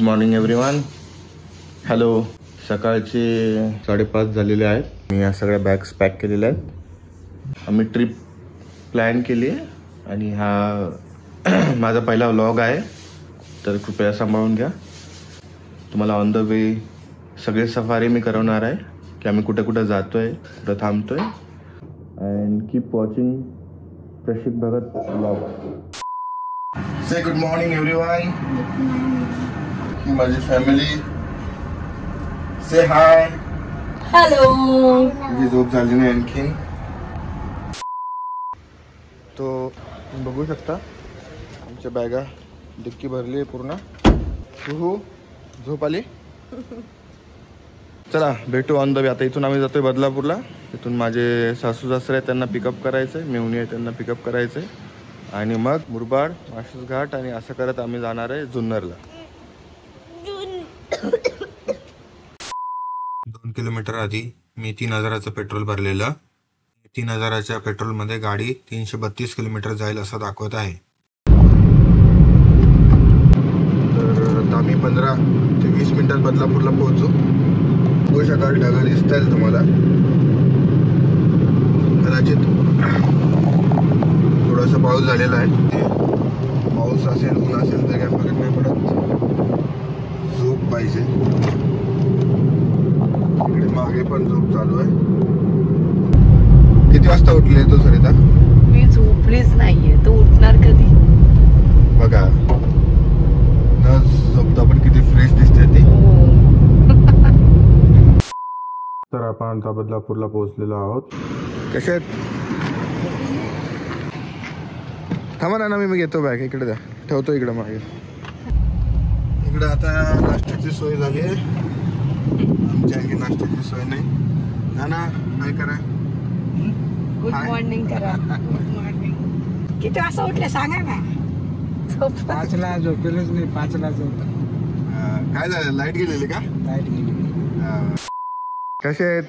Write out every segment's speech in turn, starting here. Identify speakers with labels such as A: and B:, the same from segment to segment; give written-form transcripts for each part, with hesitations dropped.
A: Morning everyone. Hello. सकाळचे 5:30 झालेले आहेत. मी या सगळ्या बॅग्स पॅक केलेल्या आहेत. आम्ही ट्रिप प्लॅन केली आहे आणि हा माझा पहिला व्लॉग आहे, तर कृपया सांभाळून घ्या. तुम्हाला ऑन द वे सगळे सफारी मी करवणार आहे की आम्ही कुठे कुठे जातोय, कुठं थांबतोय. And keep watching Prashik Bhagat vlog. Say good morning everyone. माझी फॅमिली. Say hi.
B: हॅलो.
A: जी झोप झाली नाही आणखीन. तो बघू शकता आमच्या बॅगा डिक्की भरली आहे पूर्ण. झोप आली. चला भेटू ऑन द वे. आता इथून आम्ही जातोय बदलापूरला. इथून माझे सासू सासरे आहेत, त्यांना पिकअप करायचंय. मेहुणी आहे, त्यांना पिकअप करायचंय. आणि मग मुरबाड, माळशेज घाट आणि असं करत आम्ही जाणार आहे जुन्नरला. 2 किलोमीटर आधी मी 3000चं पेट्रोल भरलेलं. 3000च्या पेट्रोलमध्ये गाडी 332 किलोमीटर जाईल असं दाखवत आहे. तर आता आम्ही 15 ते 20 मिनिटात बदलापूरला पोहोचू. बघू शकाल ढगाळ दिसत आहे तुम्हाला. कदाचित थोडासा पाऊस झालेला आहे. पाऊस असेल ऊन असेल तर काय फरक नाही पडत. झोप पाहिजे. इकडे मागे पण झोप चालू आहे. किती वाजता उठले तो सरिता?
B: मी झोपलीच नाहीये. तो उठणार कधी?
A: बघा न झोपता पण किती फ्रेश दिसते ती. तर आपण आता बदलापूरला पोहोचलेलो आहोत. कसे आहेत? थांबा ना मी घेतो बॅग. इकडे द्या, ठेवतो इकडे मागे. इकडे आता नाश्त्याची सोय झाली आहे. आमच्या आणखी नाश्त्याची सोय नाही. ना काय करा.
B: गुड मॉर्निंग करा. Good morning. किती वाजता उठले सांगा ना.
C: 5ला झोपेलच नाही. 5ला झोप.
A: काय झालं? लाईट गेलेली का?
C: लाईट गेली.
A: कसे आहेत?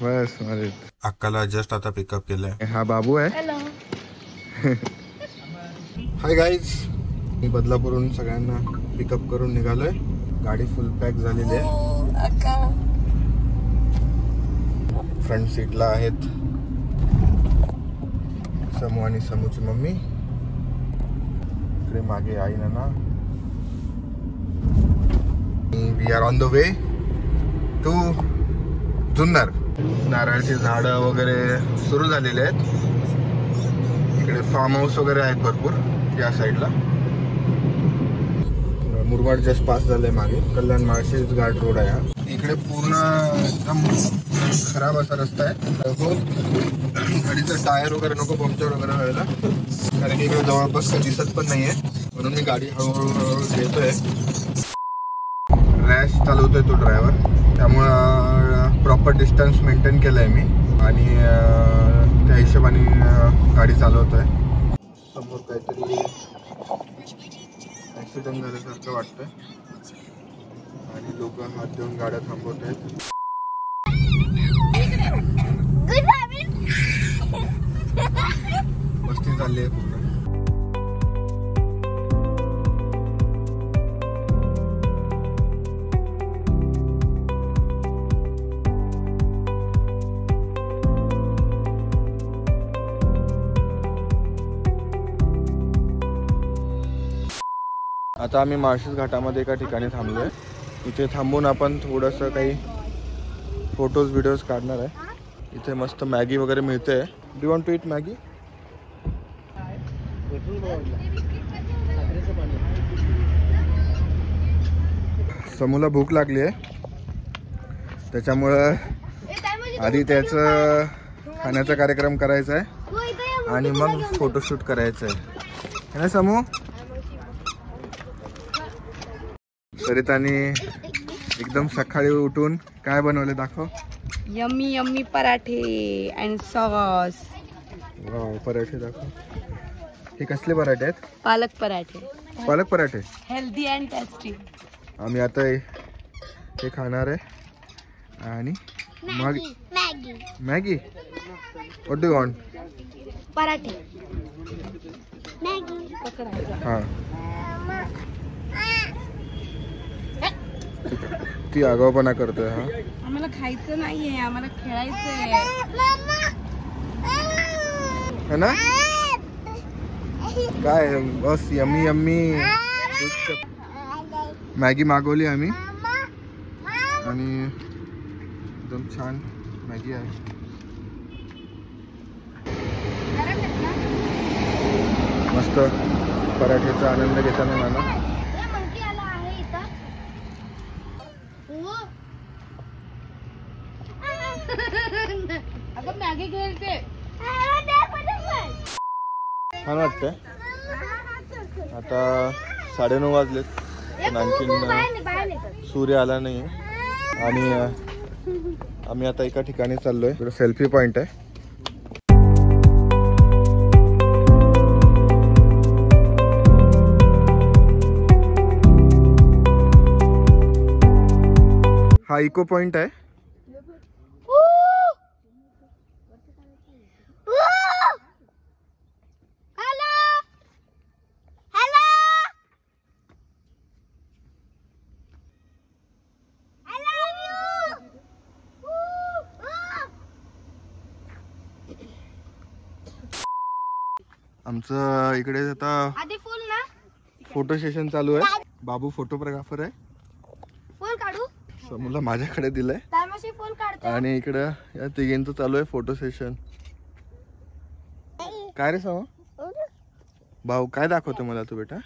A: बस मजेत. अक्काला जस्ट आता पिकअप केलंय. हा बाबू आहे. Hi guys. मी बदलापूरहून सगळ्यांना पिकअप करून निघालोय. गाडी फुल पॅक झालेली आहे. फ्रंट सीटला आहेत समू आणि समूची मम्मी. इकडे मागे आई नाना. We are on the way to Junnar. नारळाची झाडं वगैरे सुरू झालेले आहेत. इकडे फार्म हाऊस वगैरे आहेत भरपूर या साईडला. मुरबाड जस्ट पास झालंय मागे. कल्याण माळशेज घाट रोड आहे हा. इकडे पूर्ण एकदम खराब असा रस्ता आहे. हो, गाडीचं टायर वगैरे नको पंक्चर वगैरे व्हायला, कारण की इकडे जवळपास काही दिसत पण नाहीये. म्हणून मी गाडी हळूहळू घेतोय. रॅश चालवतोय तो ड्रायव्हर, त्यामुळं प्रॉपर डिस्टन्स मेंटेन केलंय मी आणि त्या हिशोबाने गाडी चालवतोय. समोर काहीतरी ऍक्सिडेंट झाल्यासारखं वाटतंय आणि लोक हात देऊन गाड्या थांबवत आहेत. मस्ती चालली आहे पूर्ण. आता आम्ही माळशेज घाटामध्ये एका ठिकाणी थांबलोय. इथे थांबून आपण थोडंसं काही फोटोज व्हिडिओज काढणार आहे. इथे मस्त मॅगी वगैरे मिळते. Do you want to eat Maggi? समूला भूक लागली आहे, त्याच्यामुळं आधी त्याचं खाण्याचा कार्यक्रम करायचा आहे आणि मग फोटोशूट करायचं आहे ना समू? सरिताने एकदम सकाळी उठून काय बनवले दाखव.
B: यम्मी यम्मी पराठे अँड सॉस.
A: वाव, पराठे दाखव. हे कसले पराठे आहेत?
B: पालक पराठे.
A: पालक पराठे
B: हेल्दी अँड टेस्टी.
A: आम्ही आता हे खाणार आहे. आणि मग मॅगी. What do want?
D: पराठे.
B: मॅगी.
A: हां किती आगाऊपणा करतोय हा.
B: आम्हाला खायचं नाहीये, आम्हाला खेळायचंय
A: है ना. काय बस यम्मी यम्मी मॅगी मागवली आम्ही आणि एकदम छान मॅगी आहे. मस्त पराठ्याचा आनंद घेताना नाना.
B: मॅगी खेळते
A: छान वाटतंय. आता 9:30 वाजलेत पण आणखीन सूर्य आला नाही आणि आम्ही आता एका ठिकाणी चाललोय. इकडे सेल्फी पॉइंट आहे. हा इको पॉइंट आहे. आमचं इकडे आता फोटो सेशन चालू आहे. बाबू फोटोग्राफर आहे.
B: फुल काढू
A: समूला माझ्याकडे दिलंय
B: फुल काढतो
A: आणि इकडे या तिघींचं चालू आहे फोटो सेशन. काय रे समू भाऊ काय दाखवतो मला तू बेटा.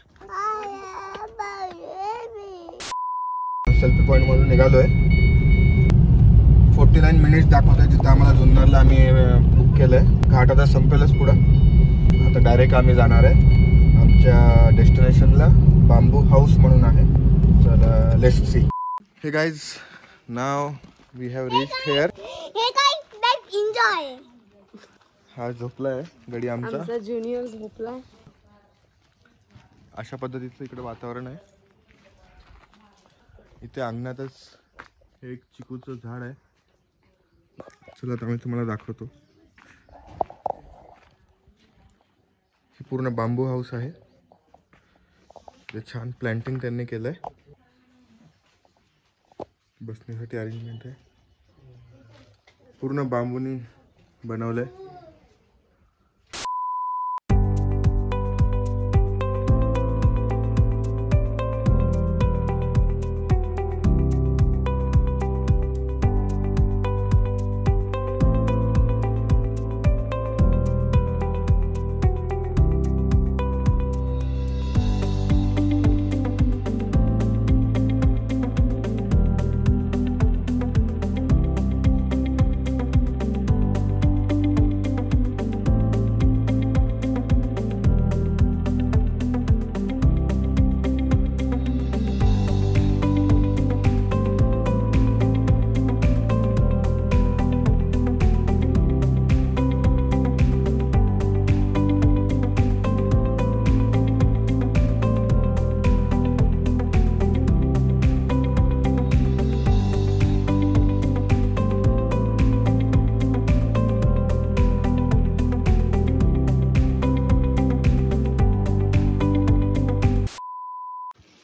A: सेल्फी पॉइंट मधून निघालोय. 49 मिनिट्स दाखवतोय जिथे आम्हाला जुन्नरला आम्ही बुक केलंय. घाट आता संपेलच पुढं. आता डायरेक्ट आम्ही जाणार आहे आमच्या डेस्टिनेशनला. बांबू हाऊस म्हणून आहे. चला let's see. Hey guys now we have reached here.
B: Enjoy.
A: हा झोपलाय गडी आमचा
B: ज्युनियर झोपला.
A: अशा पद्धतीचं इकडे वातावरण आहे. इथे अंगणातच एक चिकूचं झाड आहे. चला आता मी तुम्हाला दाखवतो. हे पूर्ण बांबू हाऊस आहे. ते छान प्लांटिंग त्यांनी केलंय. बसण्यासाठी अरेंजमेंट आहे. पूर्ण बांबूनी बनवलंय.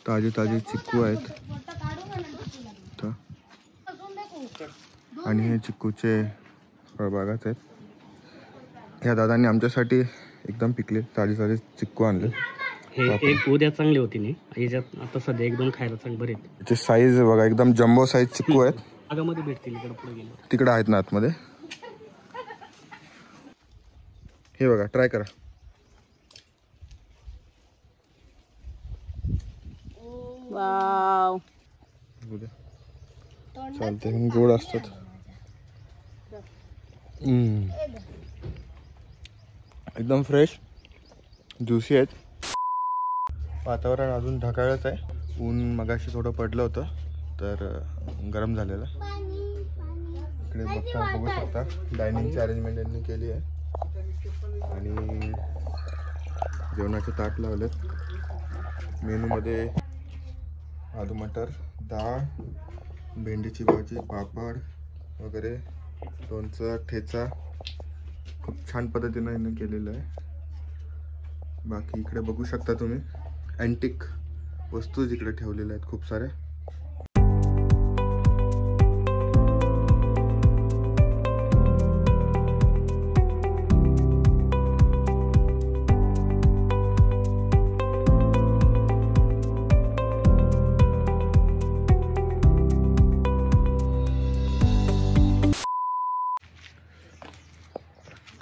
A: ताजे ताजे चिक्कू आहेत आणि हे चिक्कूचे फळबागाच आहेत. ह्या दादांनी आमच्यासाठी एकदम पिकले ताजे ताजे चिक्कू आणले.
D: हे एक उद्या चांगली होती नाही याच्यात आता सध्या एक दोन खायला चांगले बरे.
A: याची साईज बघा एकदम जम्बो साईज चिक्कू आहेत.
D: आगामध्ये भेटतील इकडे पुढे गेलो
A: तिकडे आहेत ना आतमध्ये. हे बघा ट्राय करा.
B: वाव
A: चालते गोड असतात. एकदम फ्रेश ज्युसी आहेत. वातावरण अजून ढगाळच आहे. ऊन मगाशी थोडं पडलं होतं तर गरम झालेलं. इकडे बघू शकता डायनिंगची अरेंजमेंट त्यांनी केली आहे आणि जेवणाचे ताट लावलेत. मेनूमध्ये आलू मटर, डाळ, भेंडीची भाजी, पापड वगैरे, लोणचं, ठेचा खूप छान पद्धतीने यांनी केलेलं आहे. बाकी इकडे बघू शकता तुम्ही अँटिक वस्तू इकडे ठेवलेल्या आहेत खूप साऱ्या.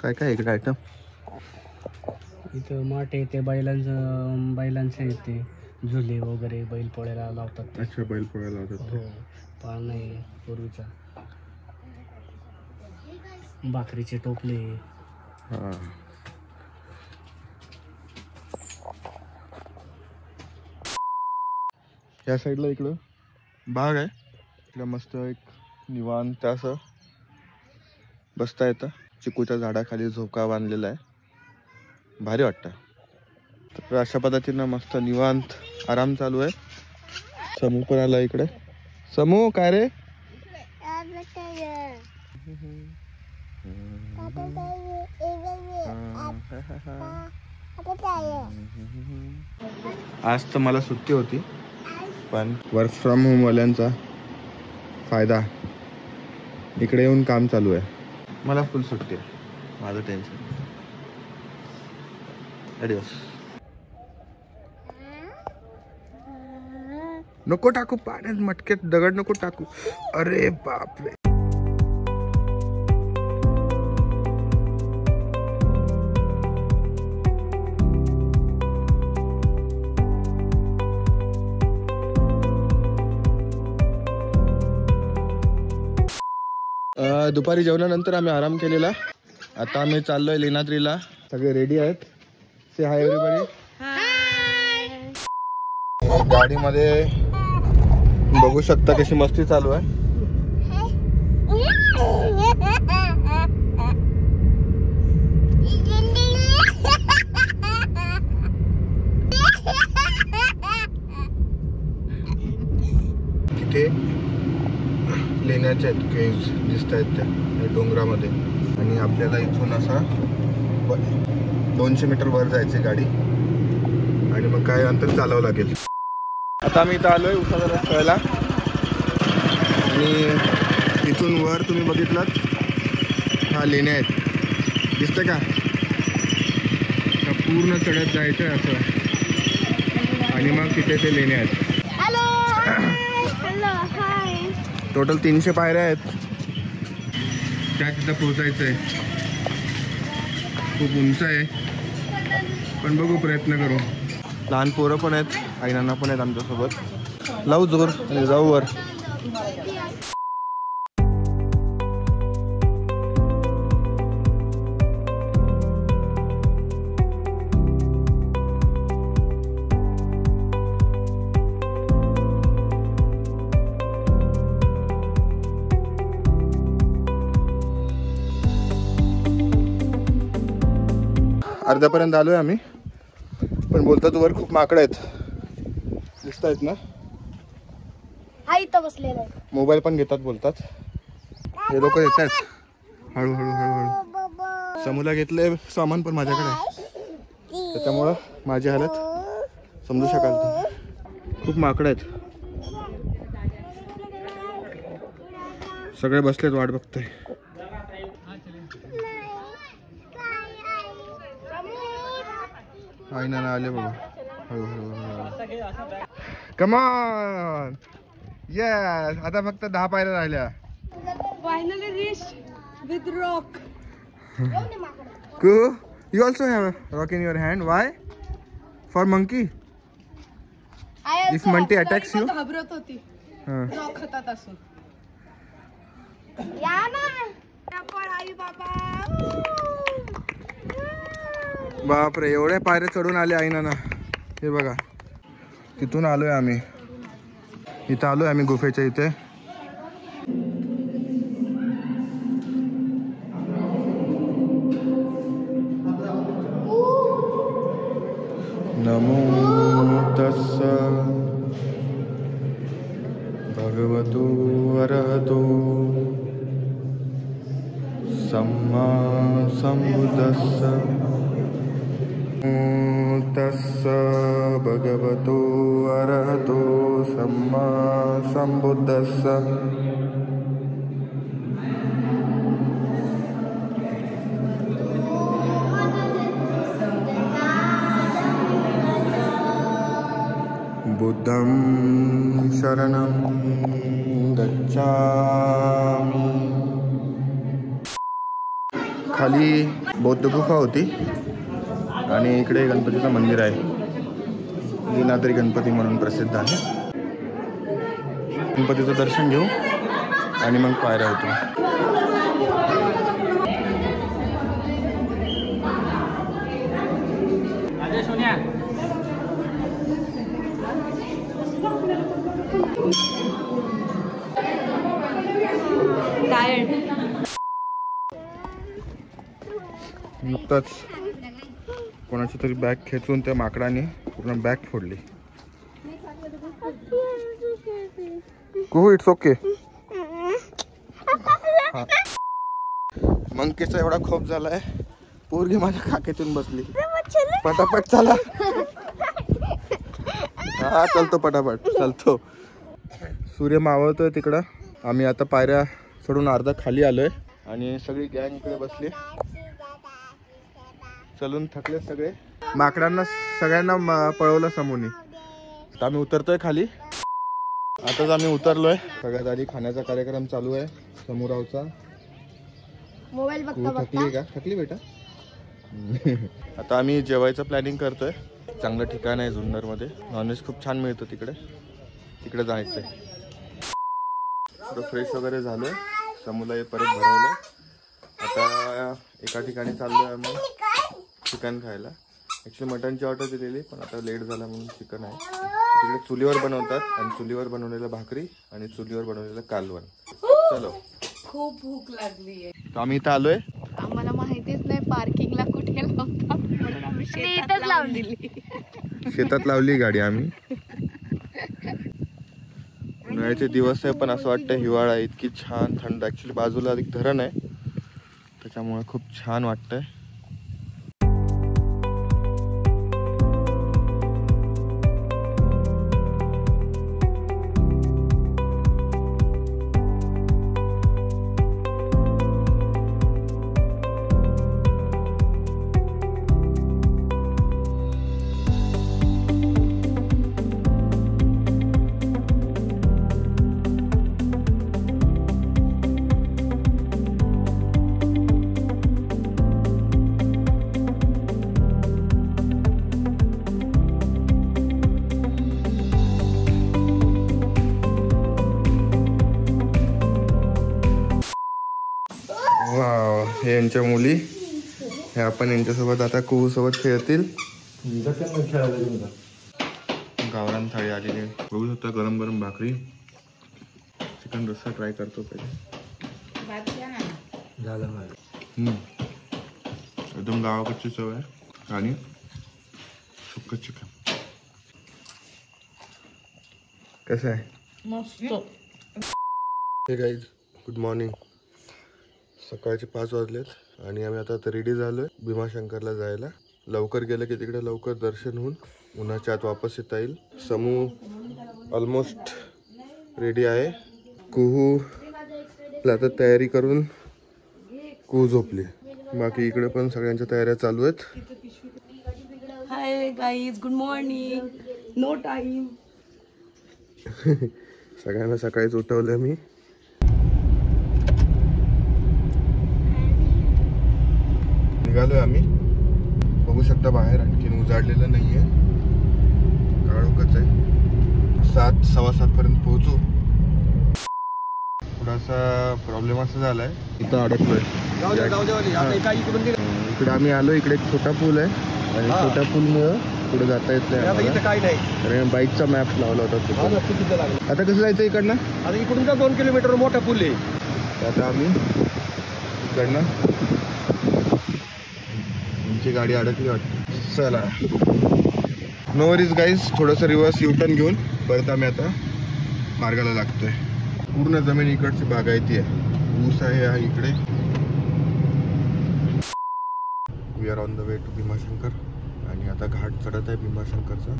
A: काय काय इकडे आयटम?
D: इथं माठ येते, बैलांचे येते, झुले वगैरे बैल पोळ्याला लावतात ते.
A: अच्छा, बैल पोळ्याला लावतात.
D: हो, पाळणा आहे पूर्वीचा, भाकरीचे टोपले.
A: हा. या साईडला इकडं बाग आहे, इकडं मस्त एक निवांत असं बसता येतं. चिकूच्या झाडाखाली झोका बांधलेला आहे, भारी वाटतं. तर अशा पद्धतीनं मस्त निवांत आराम चालू आहे. समू पण आला इकडे. समू काय रे? आज तर मला सुट्टी होती, पण वर्क फ्रॉम होम वाल्यांचा फायदा, इकडे येऊन काम चालू आहे. मला फुल सुट्टी आहे, माझं टेन्शन. ॲडिओस. नको टाकू पाण्यात, मटक्यात दगड नको टाकू. अरे बापरे. दुपारी जेवणानंतर आम्ही आराम केलेला. आता आम्ही चाललोय लेनाद्रीला. सगळे रेडी आहेत. से हाय एव्हरीबॉडी. गाडीमध्ये बघू शकता कशी मस्ती चालू आहे. तिथे लेण्याच्या आहेत केव्ज दिसत आहेत त्या डोंगरामध्ये, आणि आपल्याला इथून असा 200 मीटर वर जायची गाडी, आणि मग काय अंतर चालावं लागेल. आता आम्ही इथं आलोय उसाचा रस्त्याला, आणि इथून वर तुम्ही बघितलात हा लेण्या आहेत, दिसतं का? पूर्ण चढत जायचं आहे असं, आणि मग तिथे ते लेण्या आहेत. टोटल 300 पायऱ्या आहेत, त्या तिथं पोहोचायचं आहे. खूप उंच आहे, पण बघू, प्रयत्न करू. लहान पोरं पण आहेत, आई नाना पण आहेत आमच्यासोबत. लावू जोर आणि जाऊ वर. अर्ध्यापर्यंत आलोय आम्ही, पण बोलतात वर खूप माकडं आहेत, दिसत आहेत ना? मोबाईल पण घेतात बोलतात. हे लोक येत आहेत हळूहळू हळूहळू. समूला घेतलंय सामान, पण माझ्याकडे, त्याच्यामुळं माझी हालत समजू शकाल तुम्ही. खूप माकडं आहेत, सगळे बसलेत वाट बघतोय. आई नाना आले बघा हळूहळू. Come on, yes. आता फक्त 10 पायऱ्या राहिल्या.
B: Finally reach with rock.
A: You also have a rock in your hand. Why? For monkey? If monkey attacks you?
B: घाबरत होती रॉक खातात असून. या ना आपण आई बाबा.
A: बापरे, एवढ्या पायऱ्या चढून आले आई नाना. हे बघा, तिथून आलोय आम्ही. इथं आलोय आम्ही गुफेच्या इथे. नमो तस्स भगवतो अरहतो सम्मा सम्बुद्धस्स. तस्स भगवतो अरहतो सम्मा सम्बुद्धस्स. बुद्धं शरणं गच्छामि. खाली बौद्ध गुफा होती आणि इकडे गणपतीचं मंदिर आहे, लीलाद्री गणपती म्हणून प्रसिद्ध आहे. गणपतीचं दर्शन घेऊ आणि मग पायऱ्या होतो. नुकताच कोणाची तरी बॅग खेचून त्या माकडाने पूर्ण बॅग फोडली. कुहू इट्स ओके. मंकीचा एवढा खोप झालाय, पोरगी माझ्या खाक्यातून बसली. पटापट चला. हा चालतो, पटापट चालतो. सूर्य मावळतोय तिकडं. आम्ही आता पायऱ्या चढून अर्धा खाली आलोय आणि सगळी गँग इकडे बसली. चलून थकले सगळे. माकडांना सगळ्यांना पळवलं समोनी. आम्ही उतरतोय खाली. आताच आम्ही उतरलोय. सगळ्यात आधी खाण्याचा कार्यक्रम चालू आहे समोरावचा.
B: मोबाईल बघता
A: थकली का? थकली बेटा. आता आम्ही जेवायचं प्लॅनिंग करतोय. चांगलं ठिकाण आहे जुन्नरमध्ये. नॉनव्हेज खूप छान मिळतं तिकडे. तिकडे जायचंय. थोडं फ्रेश वगैरे झालोय. समूला परत भरवलंय. आता एका ठिकाणी चाललोय आम्ही चिकन खायला. ॲक्च्युली मटनची ऑर्डर दिलेली पण आता लेट झाला म्हणून चिकन आहे. तिकडे चुलीवर बनवतात आणि चुलीवर बनवलेलं भाकरी आणि चुलीवर बनवलेलं कालवण. चलो.
B: खूप भूक लागली आहे.
A: तर आम्ही इथं आलोय.
B: आम्हाला माहितीच नाही पार्किंगला कुठे लावतात म्हणून आम्ही शेतात लावून दिली.
A: शेतात लावली गाडी आम्ही. उन्हाळ्याचे दिवस आहे पण असं वाटतं हिवाळा. इतकी छान थंड. ऍक्च्युली बाजूला एक धरण आहे त्याच्यामुळे खूप छान वाटतंय. हे यांच्या मुली. हे आपण यांच्यासोबत आता कुहू सोबत खेळतील. गावरान थाळी आलेली आहे. बघू शकता गरम गरम भाकरी. चिकन रस्सा ट्राय करतो पहिले. एकदम गावाकडची चव आहे आणि सुक्क चिकन. कसं आहे?
B: मस्त.
A: हे गाईज गुड मॉर्निंग. सकाळचे 5 वाजलेत आणि आम्ही आता रेडी झालोय भीमाशंकरला जायला. लवकर गेलं की तिकडे लवकर दर्शन होऊन उन्हाच्या आत वापस येता येईल. समूह ऑलमोस्ट रेडी आहे. कुहू आता तयारी करून कुहू झोपली. बाकी इकडे पण सगळ्यांच्या तयाऱ्या चालू आहेत.
B: Hi guys, good morning. No time.
A: सगळ्यांना सकाळीच उठवलं मी. निघालोय आम्ही. बघू शकता बाहेर आणखीन उजाडलेलं नाहीये. काळोखच आहे. 7, 7:15 पर्यंत पोहोचू. थोडासा प्रॉब्लेम असा झालाय इथं अडकलोय. इकडे आम्ही आलो. इकडे एक छोटा पूल आहे आणि छोट्या पूलमुळं पुढे जाता येत नाही. बाईकचा मॅप लावला होता. आता कसं जायचं इकडनं?
C: आता इकडून का 2 किलोमीटर मोठा पूल आहे.
A: आता आम्ही इकडनं गाडी अडकली वाटते. चला नो वरीज गाईज. थोडंसं रिव्हर्स युटर्न घेऊन परत आम्ही आता मार्गाला लागतोय. पूर्ण जमीन इकडची बागायती आहे. ऊस आहे इकडे. We are on the way to Bhimashankar आणि आता घाट चढत आहे भीमाशंकरचा.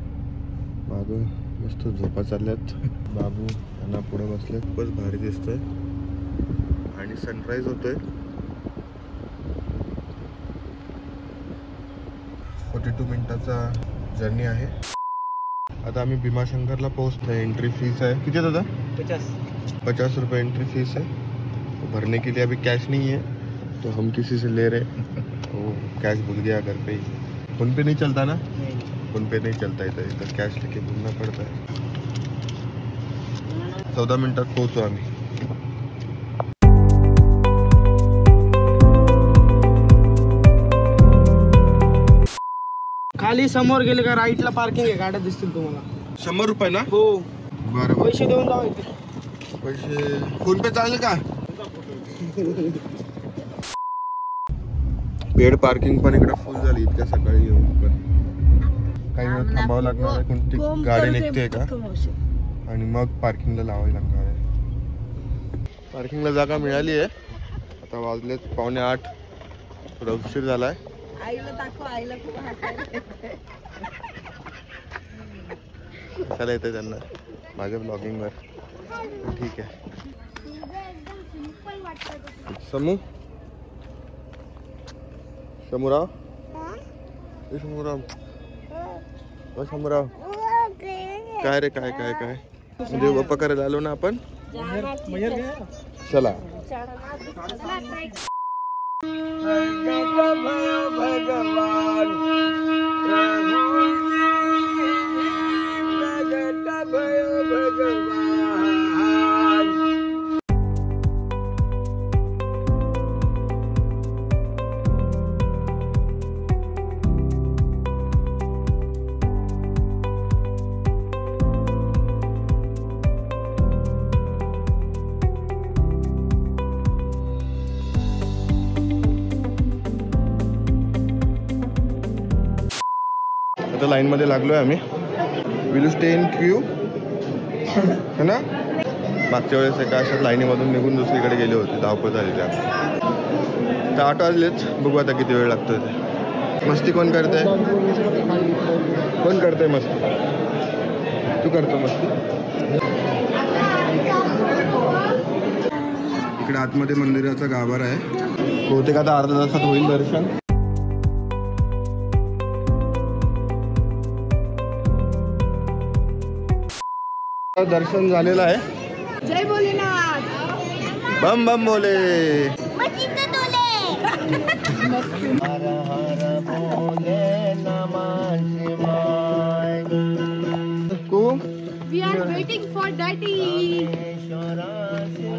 A: मागं मस्त झोपा चालल्यात. बाबू यांना पुढे बसले. खूपच भारी दिसतंय आणि सनराईज होतोय. 42 मिनिटाचा जर्नी आहे. आता आम्ही भीमाशंकरला पोहोचलो. एंट्री फीस आहे किती दादा? 50 रुपये एंट्री फीस है. तो भरने के लिए अभी कैश नहीं है तो हम किसी से ले रहे, वो कैश भूल गया घर पे ही। फोन पे नहीं चलता ना, फोन पे नहीं चलता इधर कैश लेके घूमना पड़ता है। 14 मिनिटात पोहोचू आम्ही।
C: खाली समोर गेले का राईटला पार्किंग आहे, गाड्या दिसतील तुम्हाला।
A: 100 रुपये ना?
C: हो
A: बरं
C: पैसे देऊन जाऊ।
A: पैसे फोन पे चालेल का? पेड पार्किंग पण इकडे फुल झाली इतक्या सकाळी येऊन पण काही वेळ थांबावं लागणार आहे। कोणती गाडी निघते का आणि मग पार्किंगला लावावी लागणार आहे। पार्किंगला जागा मिळाली आहे। आता वाजलेत 7:45, थोडा उशीर झालाय।
B: आईला दाखव, आईला खूप हसायला
A: कशाला येते त्यांना माझ्या ब्लॉगिंगवर, ठीक आहे। समू शमुराव, शमुराव, शमुराव, काय रे काय काय काय म्हणजे बाप्पा करायला आलो ना आपण। चला आता लाईन मध्ये लागलोय आम्ही। Will you stay in Q है ना? मागच्या वेळेस एका अशाच लाईनीमधून निघून दुसरीकडे गेले होते, धावपळ झालेली आहे। तर 8 वाजलेच, बघू आता किती वेळ लागतोय ते। मस्ती कोण करते? कोण करते मस्ती? तू करतो मस्ती? इकडे आतमध्ये मंदिराचा गाभारा आहे, बहुतेक आता अर्ध्या तासात होईल दर्शन। दर्शन झालेलं आहे।
B: जय भोलेनाथ,
A: बम बम बोले।
B: We are waiting for daddy.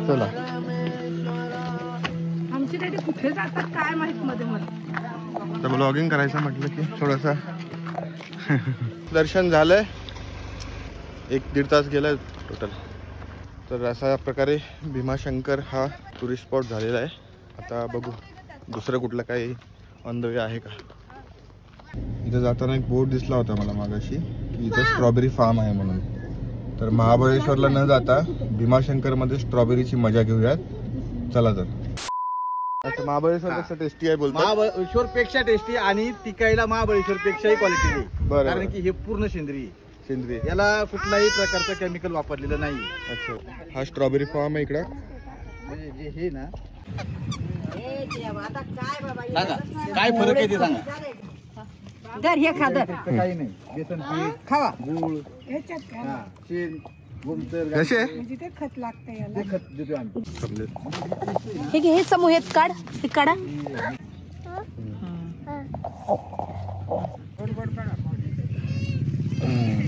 A: चला
B: आमचे डॅडी कुठे जातात काय माहित मध्ये मध्ये।
A: तर ब्लॉगिंग करायचं म्हटलं की थोडासा दर्शन झालंय, 1-1.5 तास गेलाय टोटल। तर अशा प्रकारे भीमाशंकर हा टुरिस्ट स्पॉट झालेला आहे। आता बघू दुसरं कुठलं काही ऑन द वे आहे का। इथं जाताना एक बोर्ड दिसला होता मला मागाशी की इथं स्ट्रॉबेरी फार्म आहे म्हणून। तर महाबळेश्वरला न जाता भीमाशंकरमध्ये स्ट्रॉबेरीची मजा घेऊयात, चला तर। अच्छा, महाबळेश्वर पेक्षा टेस्टी आहे बोलतो?
C: महाबळेश्वर पेक्षा टेस्टी आणि टिकायला महाबळेश्वर पेक्षाही क्वालिटी आहे।
A: बरं,
C: कारण की हे पूर्ण सेंद्रिय,
A: सेंद्रिय,
C: याला कुठलाही प्रकारचं केमिकल वापरलेलं नाही।
A: अच्छा, हा स्ट्रॉबेरी फार्म आहे इकडं।
C: म्हणजे हे ना
B: आता काय बाबा,
C: काय फरक आहे ते सांगा।
B: दर हे खा दर,
C: काही नाही, बेसन पीठ,
B: खावा
C: गूळ,
B: ह्याच्यात खा,
C: शेण, गोमतर,
A: कसे
B: म्हणजे ते खत लागतं याला।
C: ते खत देतो आम्ही।
B: हे घे, हे समूहेत काढ, हे काढा।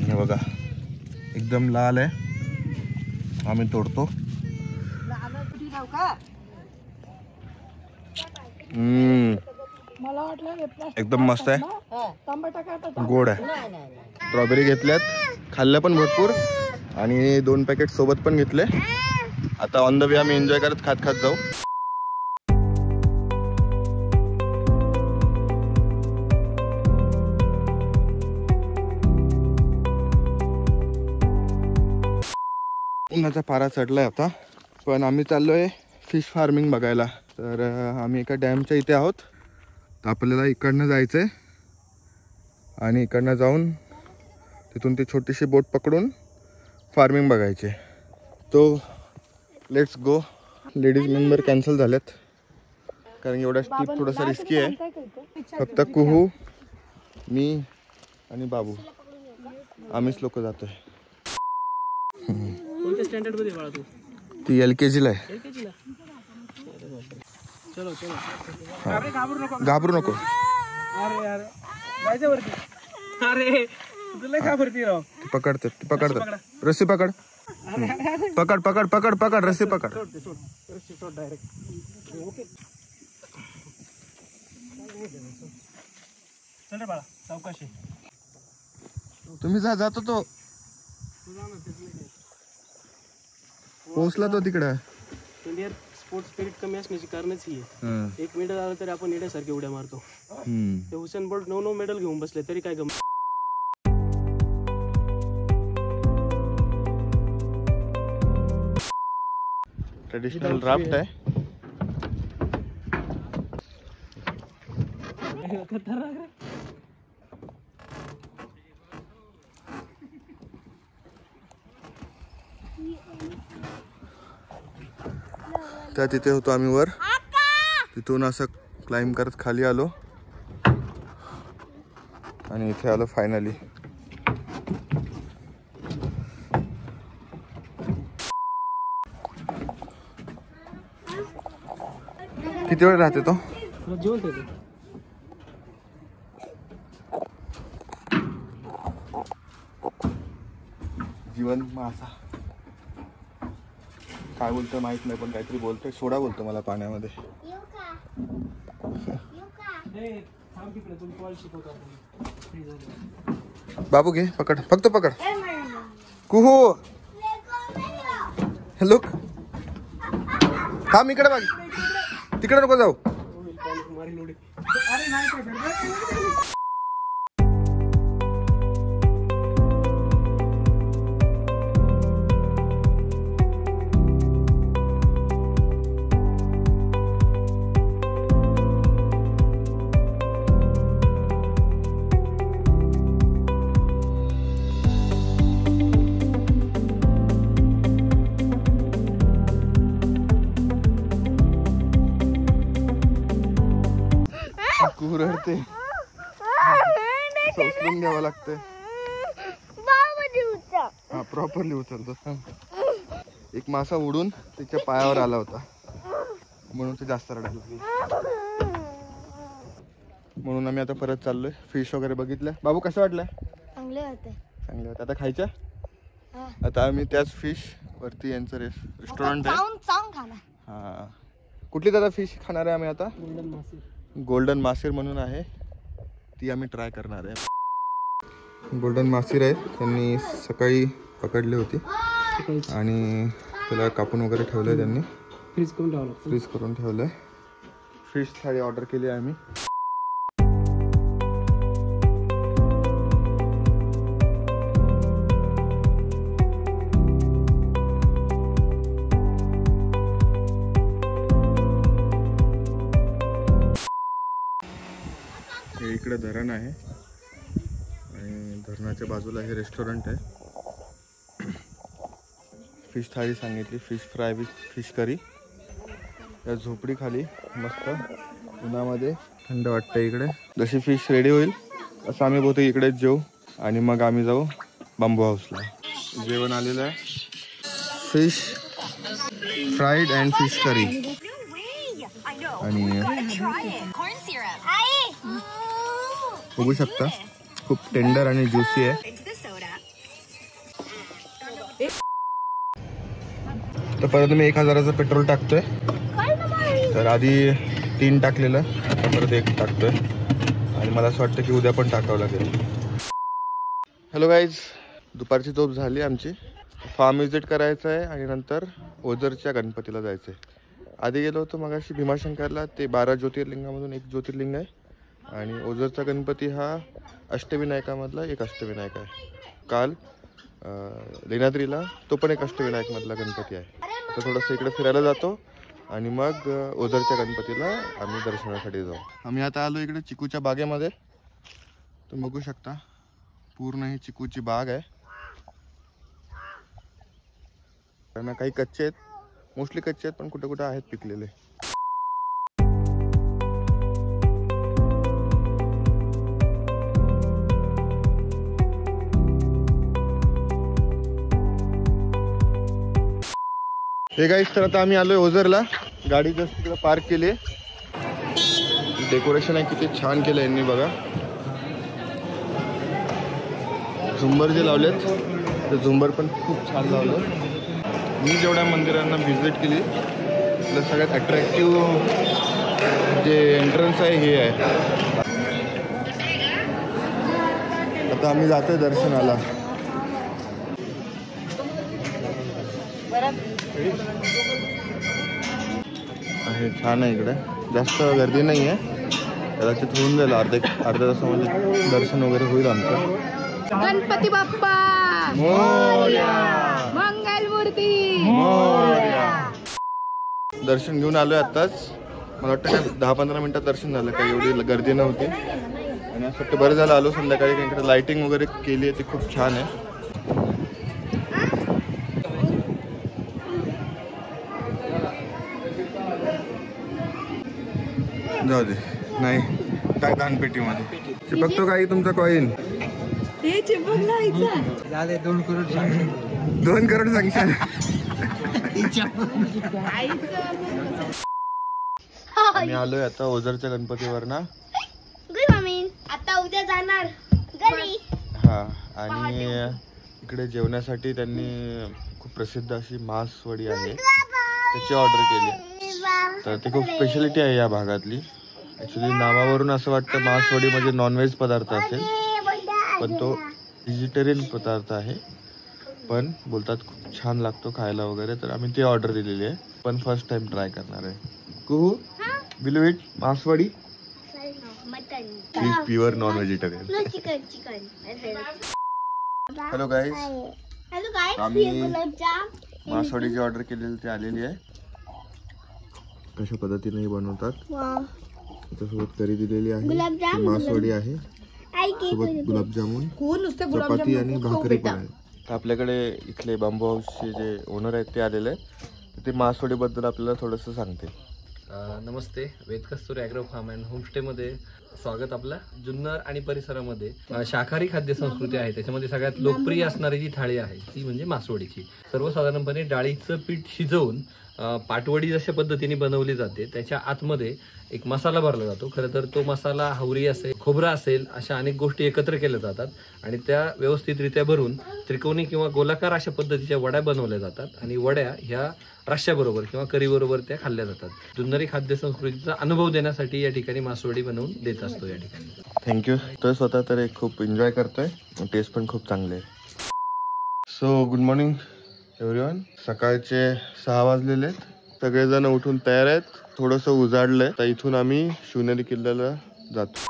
A: हे बघा एकदम लाल आहे, आम्ही तोडतो।
B: मला वाटलं
A: एकदम मस्त आहे,
B: टमाटा काढता,
A: गोड आहे। स्ट्रॉबेरी घेतल्यात, खाल्ल्या पण भरपूर आणि 2 पॅकेट सोबत पण घेतले। आता ऑन द वे आम्ही एन्जॉय करत खात खात जाऊ। उन्हाचा पारा चढलाय आता, पण आम्ही चाललोय फिश फार्मिंग बघायला। तर आम्ही एका डॅमच्या इथे आहोत, तर आपल्याला इकडनं जायचंय आणि इकडनं जाऊन तिथून ती छोटीशी बोट पकडून फार्मिंग बघायची। तो let's go. Ladies member cancel झालेत कारण एवढा स्टीप थोडासा रिस्की आहे। फक्त कुहू, मी आणि बाबू आम्हीच लोक जातोय।
D: कोणत्या स्टँडर्ड मध्ये बाळा तू?
A: ती LKG ला आहे।
D: चलो चलो.
A: हा.
C: अरे घाबरू नको.
A: घाबरू नको.
C: अरे यार जायचं वरती. अरे तुला घाबरती राव.
A: ती पकडतात रस्सी पकड. पकड पकड पकड पकड रस्सी पकड.
C: सोड डायरेक्ट. ओके चल रे बाळा सावकाशी.
A: तुम्ही जातो तो पोहोचला तो तिकडे.
D: इंडियात स्पोर्ट्स स्पिरिट कमी असण्याची कारणच ही आहे. 1 मेडल आलं तरी आपण येण्यासारखे उड्या मारतो. ते हुसेन बोल्ट 9 मेडल घेऊन बसले तरी काय गम.
A: ट्रेडिशनल राफ्ट आहे. त्या तिथे होतो आम्ही वर. तिथून असं क्लाइंब करत खाली आलो आणि इथे आलो फायनली. किती वेळ राहते तो? जीवन मासा काय बोलतोय माहित नाही पण काहीतरी बोलतोय. सोडा बोलतो मला पाण्यामध्ये. बाबू घे पकड फक्त पकड. कुहू लुक थांब इकडे बघ. तिकडे नको जाऊ. रडते. उचलून घ्यावं लागतंय. हा प्रॉपरली उचलतो. एक मासा उडून त्याच्या पायावर आला होता म्हणून ते जास्त रडायला लागले. म्हणून आम्ही आता परत चाललोय. फिश वगैरे बघितलं. बाबू कसं वाटलं? चांगले होते. आता खायच्या. आता आम्ही त्याच फिश वरती यांचं रेस्टॉरंट आहे. हा कुठली दादा फिश खाणार आहे आम्ही आता? गोल्डन मासीर म्हणून आहे. ती आम्ही ट्राय करणार आहे. गोल्डन मासीर आहे. त्यांनी सकाळी पकडली होती आणि त्याला कापून वगैरे ठेवलंय. त्यांनी फ्रीज करून ठेवलंय. फिश थाळी ऑर्डर केली आहे आम्ही. इकडे धरण आहे आणि धरणाच्या बाजूला हे रेस्टॉरंट आहे. फिश थाळी सांगितली. Fish fry with fish curry. या झोपडी खाली मस्त उन्हामध्ये थंड वाटतं इकडे. जशी फिश रेडी होईल असं आम्ही बहुतेक इकडेच जेवू आणि मग आम्ही जाऊ बांबू हाऊसला. जेवण आलेलं आहे. Fish fried and fish curry आणि बघू शकता खूप टेंडर आणि ज्युसी आहे. तर परत मी 1000चं पेट्रोल टाकतोय. तर आधी 3 टाकलेलं आता परत 1 टाकतोय आणि मला असं वाटतं की उद्या पण टाकावं लागेल. हॅलो गाईज, दुपारची झोप झाली आमची. फार्म विजिट करायचं आहे आणि नंतर ओझरच्या गणपतीला जायचं आहे. आधी गेलो होतो मगाशी भीमाशंकरला. ते 12 ज्योतिर्लिंगामधून 1 ज्योतिर्लिंग आहे आणि ओझरचा गणपती हा अष्टविनायकामधला एक अष्टविनायक आहे. काल लेण्याद्रीला तो पण एक अष्टविनायकमधला गणपती आहे. तर थोडंसं इकडे फिरायला जातो आणि मग ओझरच्या गणपतीला आम्ही दर्शनासाठी जाऊ. आम्ही आता आलो इकडे चिकूच्या बागेमध्ये. तुम्ही बघू शकता पूर्ण ही चिकूची बाग आहे. त्यांना काही कच्चे आहेत, मोस्टली कच्चे आहेत, पण कुठे कुठे आहेत पिकलेले. हे गाईस, तर आता आम्ही आलोय ओझरला. गाडी जस्ट तिकडे पार्क केली आहे डेकोरेशन आहे किती छान केलं यांनी बघा. झुंबर जे लावलेत ते झुंबर पण खूप छान लावलं. मी जेवढ्या मंदिरांना व्हिजिट केली तर सगळ्यात अट्रॅक्टिव्ह जे एंट्रन्स आहे हे आहे. आता आम्ही जातोय दर्शनाला. आहे छान आहे इकडे, जास्त गर्दी नाही आहे. कदाचित होऊन जाईल अर्ध्या तासामध्ये दर्शन वगैरे होईल आमचं.
B: गणपती बाप्पा
A: मोरया,
B: मंगल मूर्ती
A: मोरया. दर्शन घेऊन आलोय आत्ताच. मला वाटतं काय 10-15 मिनिटात दर्शन झालं, काही एवढी गर्दी नव्हती. आणि असं वाटतं बरं झालं आलो संध्याकाळी. काही इकडे लाइटिंग वगैरे केली आहे ती खूप छान आहे. जाऊ दे, नाही टाक दानपेटीमध्ये. चिपकतो काही तुमचा कॉईन?
B: हे चिपक जायचं.
C: झाले 2 करोड सँक्शन.
A: 2 करोड सँक्शन. आम्ही आलोय आता ओझरच्या गणपतीवर ना.
E: आता उद्या जाणार घरी.
A: हा, आणि इकडे जेवण्यासाठी त्यांनी खूप प्रसिद्ध अशी मासवडी आहे त्याची ऑर्डर केली. तर ती खूप स्पेशालिटी आहे या भागातली. ॲक्च्युली नावावरून असं वाटतं मासवडी म्हणजे नॉनव्हेज पदार्थ असेल, पण तो व्हेजिटेरियन पदार्थ आहे. पण बोलतात खूप छान लागतो खायला वगैरे. तर आम्ही ती ऑर्डर दिलेली आहे, पण फर्स्ट टाइम ट्राय करणार आहे. Kuhu will you eat masvadi? She's pure non-vegetarian.
E: No chicken.
A: Hello guys,
E: Hello guys,
A: आम्ही
E: we have gulabjam.
A: मासवडी जी ऑर्डर केलेली ती आलेली आहे. कशा पद्धतीने बनवतात.
E: Wow.
A: त्यासोबत करी दिलेली आहे,
E: गुलाबजाम,
A: मासवडी आहे,
E: I cake.
A: सोबत गुलाबजामुन,
B: कोण नुसते
A: चपाती आणि भाकरी पण आहे. तर आपल्याकडे इथले बांबू हाऊसचे जे ओनर आहेत ते आलेले आहेत. ते मासवडी बद्दल आपल्याला थोडंसं सांगते.
F: नमस्ते. वेद कस्तुरी ॲग्रो फार्म अँड होमस्टेमध्ये स्वागत आपलं. जुन्नर आणि परिसरामध्ये शाकाहारी खाद्य संस्कृती आहे. त्याच्यामध्ये सगळ्यात लोकप्रिय असणारी जी थाळी आहे ती म्हणजे मासवडीची. सर्वसाधारणपणे डाळीचं पीठ शिजवून पाटवडी जशा पद्धतीने बनवली जाते त्याच्या आतमध्ये एक मसाला भरला जातो. खरं तर तो मसाला हावरी असेल, खोबरा असेल, अशा अनेक गोष्टी एकत्र केल्या जातात आणि त्या व्यवस्थितरित्या भरून त्रिकोणी किंवा गोलाकार अशा पद्धतीच्या वड्या बनवल्या जातात. आणि वड्या ह्या रश्श्याबरोबर किंवा करीबरोबर त्या खाल्ल्या जातात. जुन्नरी खाद्य संस्कृतीचा अनुभव देण्यासाठी या ठिकाणी मासवडी बनवून देत असतो या ठिकाणी.
A: थँक्यू. तर स्वतः तर एक खूप एन्जॉय करतोय, टेस्ट पण खूप चांगले आहे. So good morning everyone. सकाळचे 6 वाजलेले आहेत. सगळेजण उठून तयार आहेत. थोडंसं उजाडलंय. तर इथून आम्ही शिवनेरी किल्ल्याला जातो.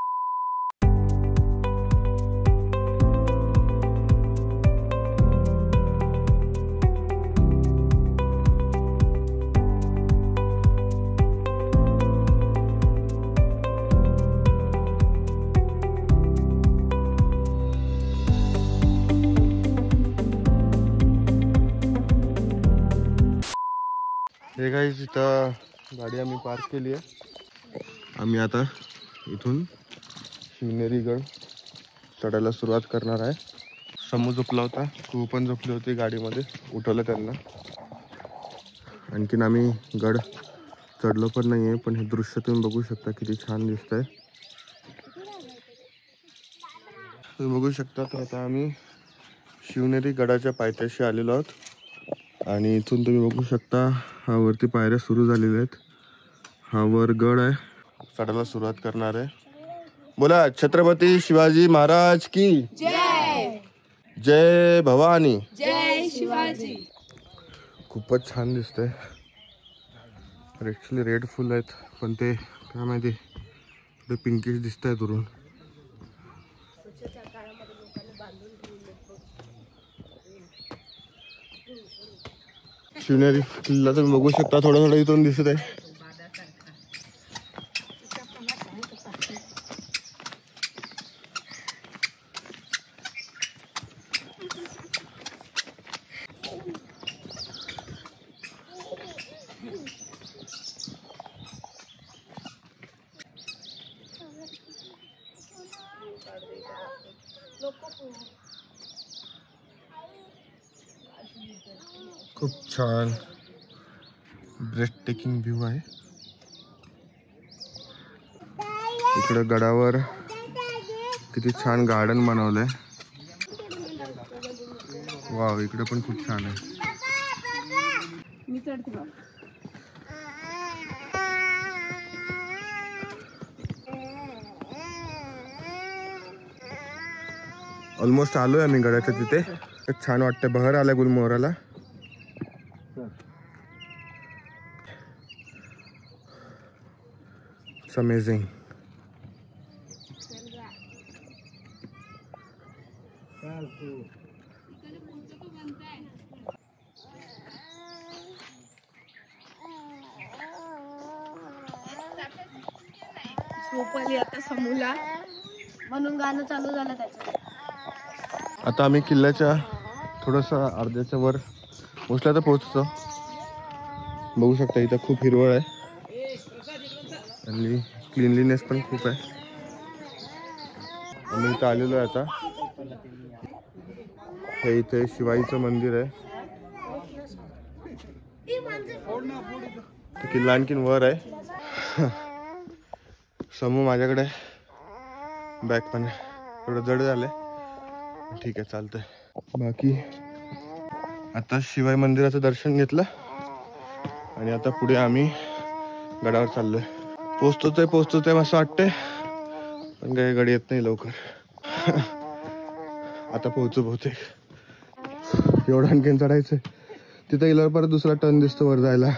A: हे गाईज, इथं गाडी आम्ही पार्क केली आहे. आम्ही आता इथून शिवनेरीगड चढायला सुरुवात करणार आहे. समू झोपला होता, तू पण झोपली होती गाडीमध्ये, उठवलं त्यांना. आणखीन आम्ही गड चढलो पण नाही आहे, पण हे दृश्य तुम्ही बघू शकता किती छान दिसतंय. तुम्ही बघू शकता. तर आता आम्ही शिवनेरी गडाच्या पायथ्याशी आलेलो आहोत आणि इथून तुम्ही बघू शकता हा वरती पायऱ्या सुरू झालेल्या आहेत. हा वर गड आहे. चढायला सुरुवात करणार आहे. बोला छत्रपती शिवाजी महाराज की जय. जय भवानी.
B: जय शिवाजी.
A: खूपच छान दिसतंय. ॲक्च्युली रेड फुल आहेत, पण ते काय माहिती ते पिंकिश दिसत आहे दुरून. शिवनेरी किल्ला तुम्ही बघू शकता, थोडं थोडं इथून दिसत आहे. खूप छान ब्रेथ टेकिंग व्ह्यू आहे. इकडे गडावर किती छान गार्डन बनवलंय. वाव, इकडे पण खूप छान आहे.
B: मी चढते बाबा.
A: ऑलमोस्ट आलोय आम्ही गडाच्या तिथे. छान वाटतंय, बहर आलाय गुलमोहराला. It's amazing.
B: झोपली आता समूला म्हणून गाणं चालू झालं त्याचं.
A: आता आम्ही किल्ल्याच्या थोडस अर्ध्याच्या वर पोचल्या तर पोहोचतो. बघू शकता इथं खूप हिरवळ आहे आणि क्लीनलीनेस पण खूप आहे. आम्ही इथं आलेलो आहे आता. हे इथे शिवाईचं मंदिर आहे. किल्ला आणखीन वर आहे. समूह माझ्याकडे बॅग पण थोडं जड झालंय. ठीक आहे, चालतंय. बाकी आता शिवाई मंदिराचं दर्शन घेतलं आणि आता पुढे आम्ही गडावर चाललोय. पोचतोच असं वाटतंय, पण काही गाडी येत नाही लवकर. आता पोहोचू बहुतेक. एवढं आणखीन चढायचंय. तिथं गेल्यावर परत दुसरा टर्न दिसतो वर जायला.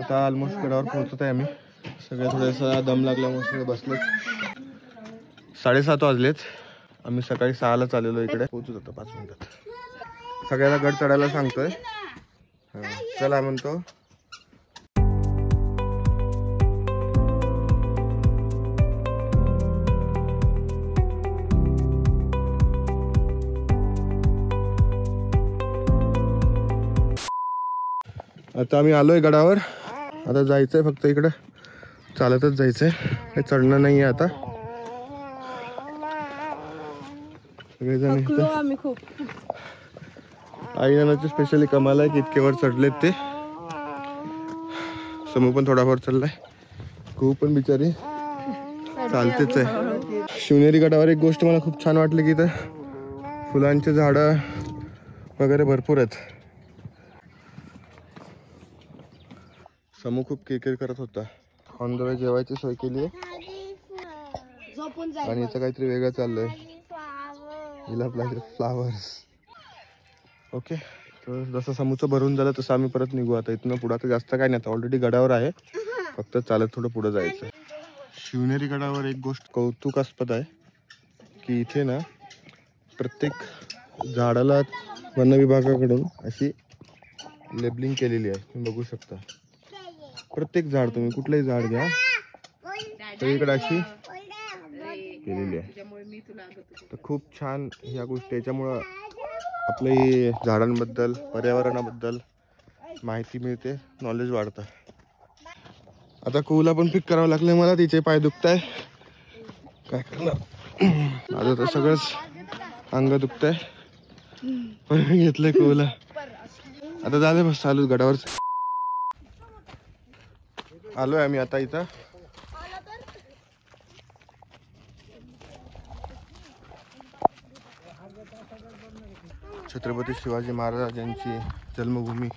A: आता ऑलमोस्ट गडावर पोहोचत आहे आम्ही. सगळे थोडासा दम लागल्यामुळे सगळे बसलो. 7:30 वाजलेत. आम्ही सकाळी 6ला चाललेलो इकडे. पोहोचू आता 5 मिनिटात. सगळ्याला गड चढायला सांगतोय. चला म्हणतो. आता आम्ही आलोय गडावर. आता जायचंय फक्त इकडं. चालतच जायचंय, काही चढणं नाहीये आता. सगळेजण इथं.
B: आम्ही खूप
A: आई नानाची स्पेशली कमाल आहे की इतके वर चढलेत ते. समूह पण थोडाफार चढलाय. खूप पण बिचारी चालतेच आहे. शिवनेरी गडावर एक गोष्ट मला खूप छान वाटली की इथं फुलांचे झाडं वगैरे भरपूर आहेत. समूह खूप किरकिर करत होता. ऑन द वे जेवायची सोय केली आहे आणि इथं काहीतरी वेगळं चाललंय. हिला पाहिजे फ्लावर्स. ओके, तर जसं समूहचं भरून झालं तसं आम्ही परत निघू. आता इथनं पुढं तर जास्त काय नाही, आता ऑलरेडी गडावर आहे, फक्त चालत थोडं पुढं जायचं. शिवनेरी गडावर एक गोष्ट कौतुकास्पद आहे की इथे ना प्रत्येक झाडाला वन विभागाकडून अशी लेबलिंग केलेली आहे. तुम्ही बघू शकता. प्रत्येक झाड, तुम्ही कुठलंही झाड घ्या, सगळीकडे अशी केलेली आहे. तर खूप छान ह्या गोष्टी. याच्यामुळं आपल्या झाडांबद्दल, पर्यावरणाबद्दल माहिती मिळते, नॉलेज वाढतं. आता कुहूला पण पिक करावं लागलं मला. तिचे पाय दुखताय, काय करणार. माझं तर सगळंच अंग दुखतंय, पण घेतलंय कुहूला. आता झालं बस चालू गडावर. आलोय आम्ही आता इथं. छत्रपती शिवाजी महाराजांची जन्मभूमी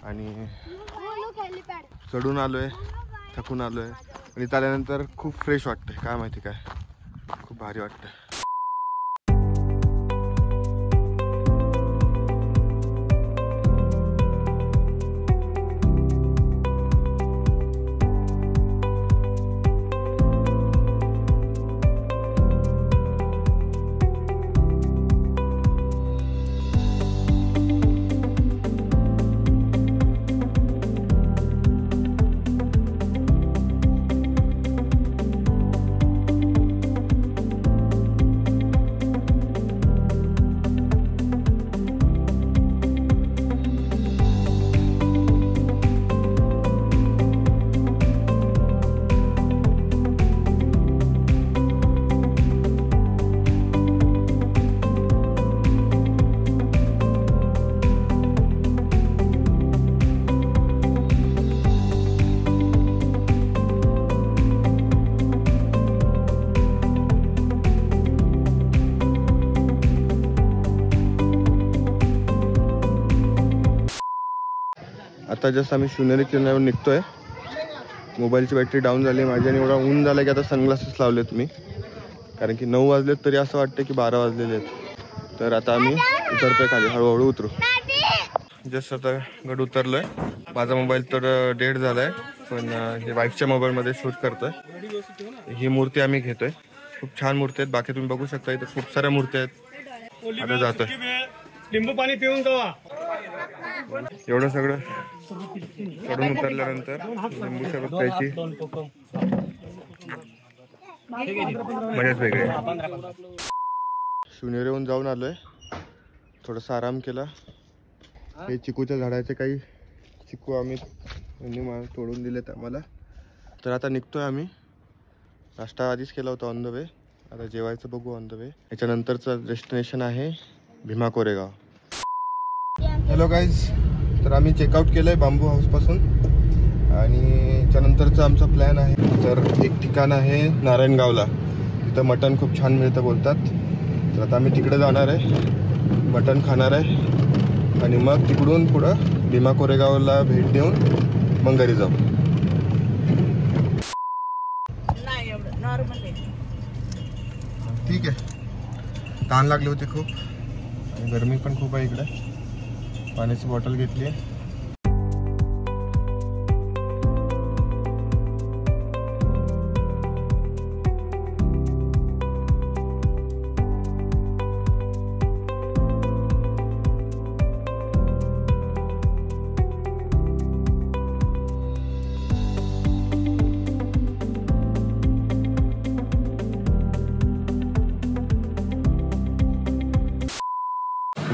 A: आणि चढून आलोय, थकून आलोय आणि त्यानंतर खूप फ्रेश वाटतंय. काय माहिती काय, खूप भारी वाटतंय. आता जस्ट आम्ही शिवनेरी किल्ल्यावर निघतोय. मोबाईलची बॅटरी डाऊन झाली माझी आणि एवढा ऊन झाला की आता सनग्लासेस लावले तुम्ही, कारण की 9 वाजलेत तरी असं वाटतं की 12 वाजलेले आहेत. तर आता आम्ही उतरतोय खाली, हळूहळू उतरू. जस्ट आता गड उतरलोय. माझा मोबाईल तर डेड झालाय, पण हे वाईफच्या मोबाईलमध्ये शूट करतोय. ही मूर्ती आम्ही घेतोय. खूप छान मूर्ती आहेत. बाकी तुम्ही बघू शकता इथं खूप साऱ्या मूर्ती आहेत. आता जातोय.
C: लिंबू पाणी पिऊन जावा.
A: एवढं सगळं चढून उतरल्यानंतर लिंबू सरबत प्यायची मजाच वेगळी आहे. शिवनेरीहून जाऊन आलोय, थोडासा आराम केला. हे चिकूच्या झाडाचे काही चिकू आम्ही तोडून दिलेत आम्हाला. तर आता निघतोय आम्ही. नाश्ता आधीच केला होता ऑन द वे. आता जेवायचं बघू ऑन द वे. याच्यानंतरचं डेस्टिनेशन आहे भीमा कोरेगाव. हॅलो गाईज, तर आम्ही चेकआउट केलं आहे बांबू हाऊसपासून आणि त्यानंतरचा आमचा प्लॅन आहे. तर एक ठिकाण आहे नारायणगावला, तिथं मटण खूप छान मिळतं बोलतात. तर आता आम्ही तिकडे जाणार आहे, मटण खाणार आहे आणि मग तिकडून पुढं भीमा कोरेगावला भेट देऊन मग घरी जाऊ. ठीक आहे. तहान लागली होती खूप आणि गरमी पण खूप आहे इकडे. पाण्याची बॉटल घेतली आहे.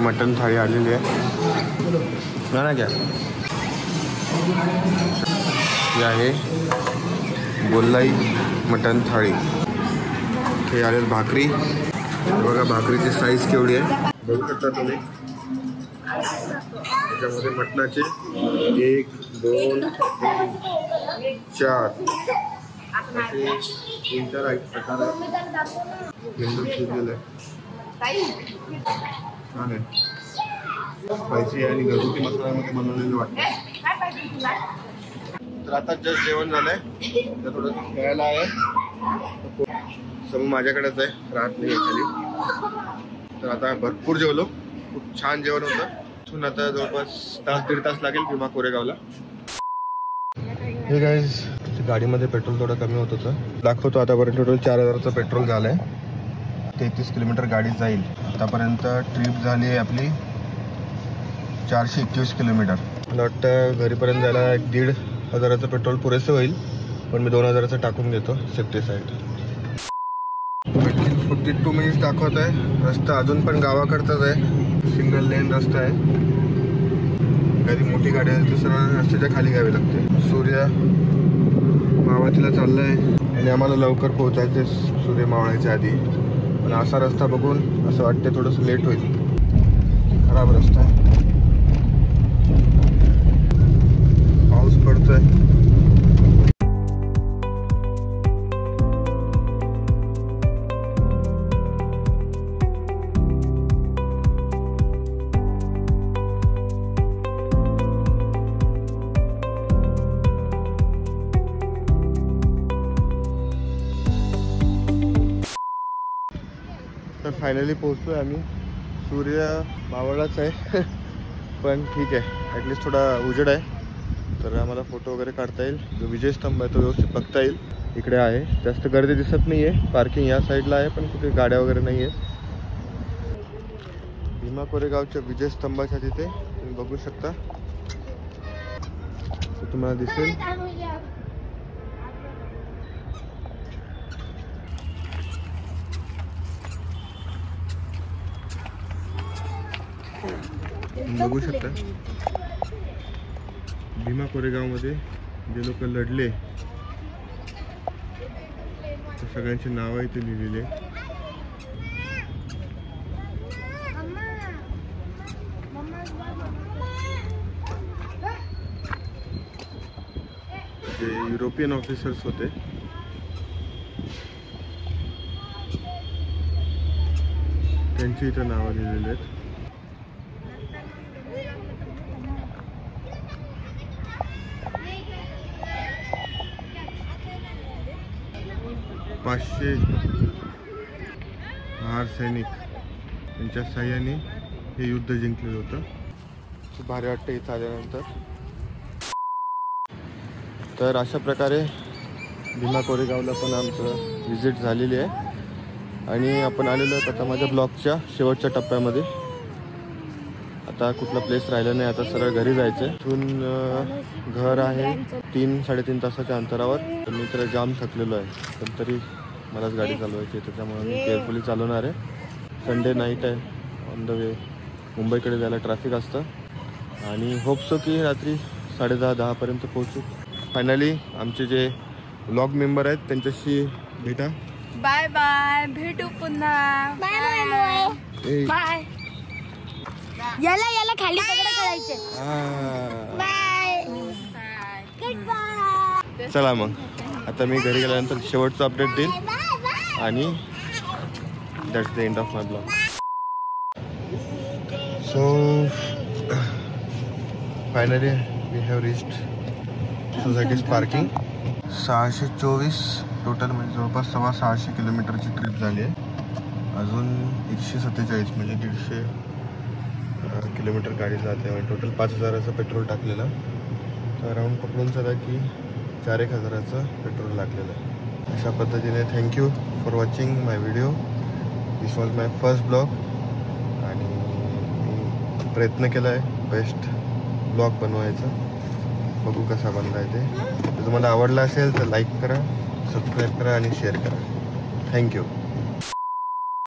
A: मटन थाळी आलेली आहे ना क्या. हे आहे गोल्लाई मटन थाळी. हे आले भाकरी. बघा भाकरीची साईज केवढी आहे बघू शकता तुम्ही. त्याच्यामध्ये मटणाचे 1 2 3 4 असे 3-4 प्रकार आहेत. लिंबू शिजलेलं आहे, छान आहे, स्पायसी आणि घरगुती मसाल्यामध्ये बनवलेलं वाटतं. तर आता जस्ट जेवण झालंय, तर थोडं खेळायला आहे. समूह माझ्याकडेच आहे, राहत नाही खाली. तर आता भरपूर जेवलो, खूप छान जेवण होतं. तिथून आता जवळपास 1-1.5 तास लागेल भीमा कोरेगावला. हे गाईज, गाडीमध्ये पेट्रोल थोडं कमी होत होतं. दाखवतो आतापर्यंत टोटल 4000चं पेट्रोल झालंय. 33 किलोमीटर गाडी जाईल. आतापर्यंत ट्रिप झाली आहे आपली 421 किलोमीटर. मला वाटतं घरीपर्यंत जायला 1,500 पेट्रोल पुरेसे होईल, पण मी 2000चं टाकून देतो सेफ्टी साईड. 52 मिनिट्स दाखवत आहे. रस्ता अजून पण गावाकडचाच आहे, सिंगल लेन रस्ता आहे. एखादी मोठी गाडी आहे तर सरळ रस्त्याच्या खाली घ्यावी लागते. सूर्य मावळतीला चाललाय आणि आम्हाला लवकर पोहोचायचे सूर्य मावळायच्या आधी. पण असा रस्ता बघून असं वाटतं थोडंसं लेट होईल. खराब रस्ता आहे, पाऊस पडतोय. तर फायनली पोहोचतोय आम्ही. सूर्य मावळाच आहे पण ठीक आहे, ॲटलिस्ट थोडा उजेड आहे तर आम्हाला फोटो वगैरे काढता येईल. जो विजय स्तंभ आहे तो व्यवस्थित बघता येईल. इकडे आहे, जास्त गर्दी दिसत नाही आहे. पार्किंग या साईडला आहे पण कुठे गाड्या वगैरे नाही आहेत. भीमा कोरेगावच्या विजय स्तंभाच्या तिथे तुम्ही बघू शकता, तो तुम्हाला दिसेल. बघू शकता भीमा कोरेगावमध्ये जे लोक लढले त्या सगळ्यांची नावं इथे लिहिलेली आहे. जे युरोपियन ऑफिसर्स होते त्यांची इथं नावं लिहिलेली आहेत. 500 महार सैनिक यांच्या साह्याने हे युद्ध जिंकलेलं होतं. खूप भारी वाटतं इथं आल्यानंतर. तर अशा प्रकारे भीमा कोरेगावला पण आमचं विजिट झालेली आहे आणि आपण आलेलो आहोत आता माझ्या ब्लॉगच्या शेवटच्या टप्प्यामध्ये. आता कुठला प्लेस राहिला नाही, आता सरळ घरी जायचं आहे. इथून घर आहे 3-3.5 तासाच्या अंतरावर. तर मी तर जाम थकलेलो आहे, पण तरी मलाच गाडी चालवायची आहे, त्याच्यामुळे मी केअरफुली चालवणार आहे. संडे नाईट आहे, ऑन द वे मुंबईकडे जायला ट्रॅफिक असतं आणि होपसो की रात्री 10:30-10 पर्यंत पोहोचू. फायनली आमचे जे ब्लॉग मेंबर आहेत त्यांच्याशी भेटा.
B: बाय बाय, भेटू पुन्हा.
E: Bye bye
B: bye. याला खाली दगड करायचे.
E: Bye goodbye.
A: चला मग आता मी घरी गेल्यानंतर शेवटचं अपडेट देईल आणि that's the end of my blog. So finally we have reached society's parking. 624 total, म्हणजे जवळपास 650 किलोमीटरची ट्रिप झाली आहे. अजून 147 म्हणजे 150 किलोमीटर गाडी जाते. म्हणजे टोटल 5000चं पेट्रोल टाकलेलं. तर अराऊंड पकडून चला की 4-1 पेट्रोल लागलेलं आहे. अशा पद्धतीने thank you for watching my video. This was my first blog आणि मी प्रयत्न केला आहे बेस्ट ब्लॉग बनवायचा. बघू कसा बनला आहे ते. जर तुम्हाला आवडला असेल तर लाईक करा, सबस्क्राईब करा आणि शेअर करा. थँक्यू.